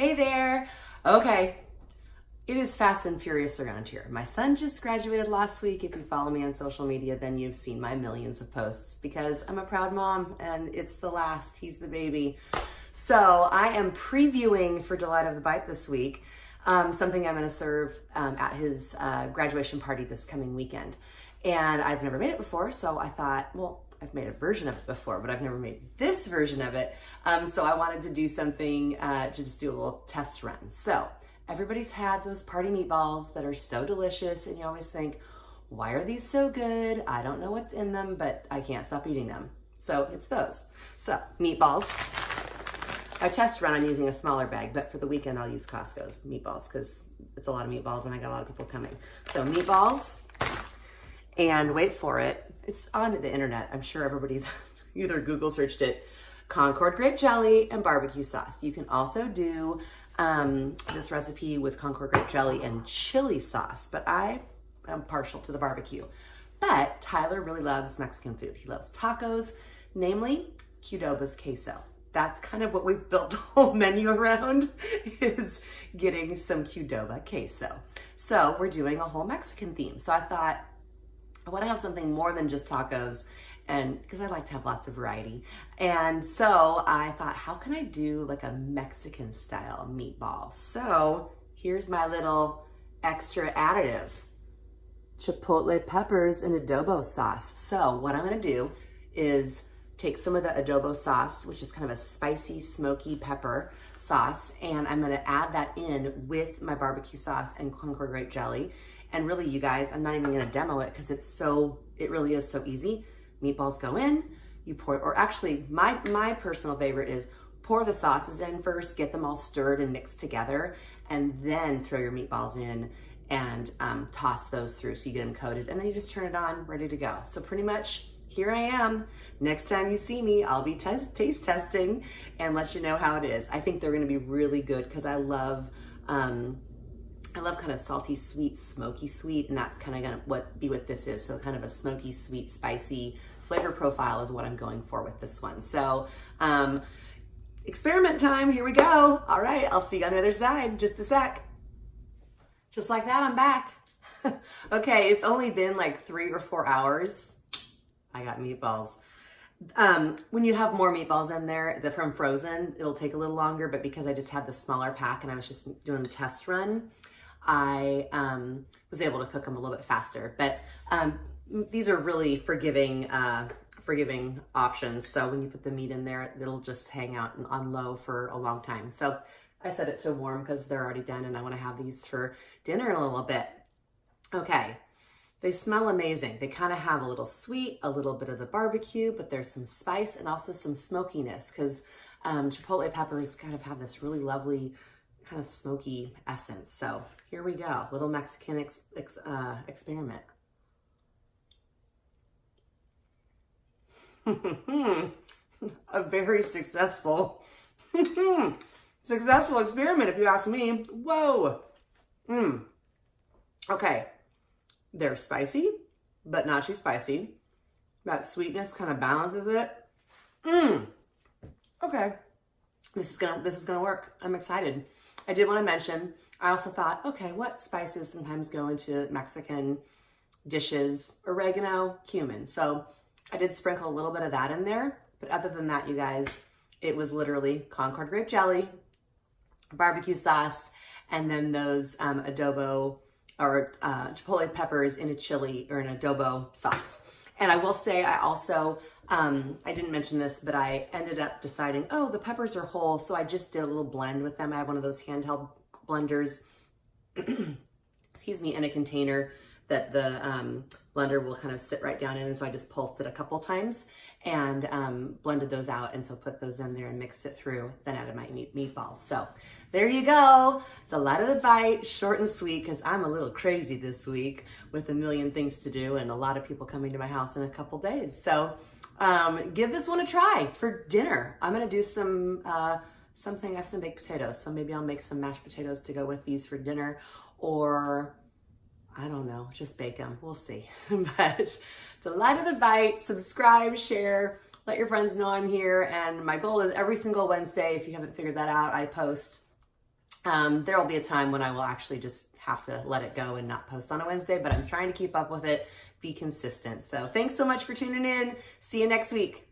Hey there. Okay, it is fast and furious around here. My son just graduated last week. If you follow me on social media, then you've seen my millions of posts because I'm a proud mom and it's the last. He's the baby. So I am previewing for Delight of the Bite this week, something I'm going to serve at his graduation party this coming weekend. And I've never made it before, so I thought, well, I've made a version of it before, but I've never made this version of it. So I wanted to do something to just do a little test run. So everybody's had those party meatballs that are so delicious, and you always think, why are these so good? I don't know what's in them, but I can't stop eating them. So it's those. So meatballs. I test run, I'm using a smaller bag, but for the weekend I'll use Costco's meatballs because it's a lot of meatballs and I got a lot of people coming. So meatballs, and wait for it. It's on the internet. I'm sure everybody's either Google searched it. Concord grape jelly and barbecue sauce. You can also do this recipe with Concord grape jelly and chili sauce, but I am partial to the barbecue. But Tyler really loves Mexican food. He loves tacos, namely Qdoba's queso. That's kind of what we've built the whole menu around, is getting some Qdoba queso. So we're doing a whole Mexican theme. So I thought, I want to have something more than just tacos, and because I like to have lots of variety. And so I thought, how can I do like a Mexican style meatball? So here's my little extra additive: Chipotle peppers and adobo sauce. So what I'm going to do is take some of the adobo sauce, which is kind of a spicy, smoky pepper sauce, and I'm going to add that in with my barbecue sauce and Concord grape jelly. And really, you guys, I'm not even going to demo it because it really is so easy. Meatballs go in, you pour, or actually my personal favorite is pour the sauces in first, get them all stirred and mixed together, and then throw your meatballs in and toss those through so you get them coated, and then you just turn it on, ready to go. So pretty much here I am. Next time you see me, I'll be taste testing and let you know how it is. I think they're going to be really good because I love kind of salty, sweet, smoky sweet, and that's kind of gonna be what this is. So kind of a smoky, sweet, spicy flavor profile is what I'm going for with this one. So experiment time, here we go. All right, I'll see you on the other side, just a sec. Just like that, I'm back. Okay, it's only been like 3 or 4 hours. I got meatballs. When you have more meatballs in there from frozen, it'll take a little longer, but because I just had the smaller pack and I was just doing a test run, I was able to cook them a little bit faster. But these are really forgiving options. So when you put the meat in there, it'll just hang out on low for a long time. So I set it to warm because they're already done and I want to have these for dinner in a little bit. Okay. They smell amazing. They kind of have a little sweet, a little bit of the barbecue, but there's some spice and also some smokiness because Chipotle peppers kind of have this really lovely kind of smoky essence. So here we go, little Mexican experiment. A very successful experiment, if you ask me. Whoa. Okay. They're spicy, but not too spicy. That sweetness kind of balances it. Okay. This is gonna work. I'm excited. I did want to mention, I also thought, okay, what spices sometimes go into Mexican dishes? Oregano, cumin. So I did sprinkle a little bit of that in there. But other than that, you guys, it was literally Concord grape jelly, barbecue sauce, and then those adobo or Chipotle peppers in a chili or an adobo sauce. And I will say, I also, I didn't mention this, but I ended up deciding, oh, the peppers are whole, so I just did a little blend with them. I have one of those handheld blenders, excuse me, in a container that the blender will kind of sit right down in. And so I just pulsed it a couple times and blended those out. And so put those in there and mixed it through, then added my meatballs. So there you go. Delight of the Bite, short and sweet, because I'm a little crazy this week with a million things to do and a lot of people coming to my house in a couple days. So give this one a try for dinner. I'm gonna do something, I have some baked potatoes, so maybe I'll make some mashed potatoes to go with these for dinner, or I don't know, just bake them. We'll see. But Delight of the Bite, subscribe, share, let your friends know I'm here. And my goal is every single Wednesday, if you haven't figured that out, I post There will be a time when I will actually just have to let it go and not post on a Wednesday, but I'm trying to keep up with it, be consistent. So thanks so much for tuning in. See you next week.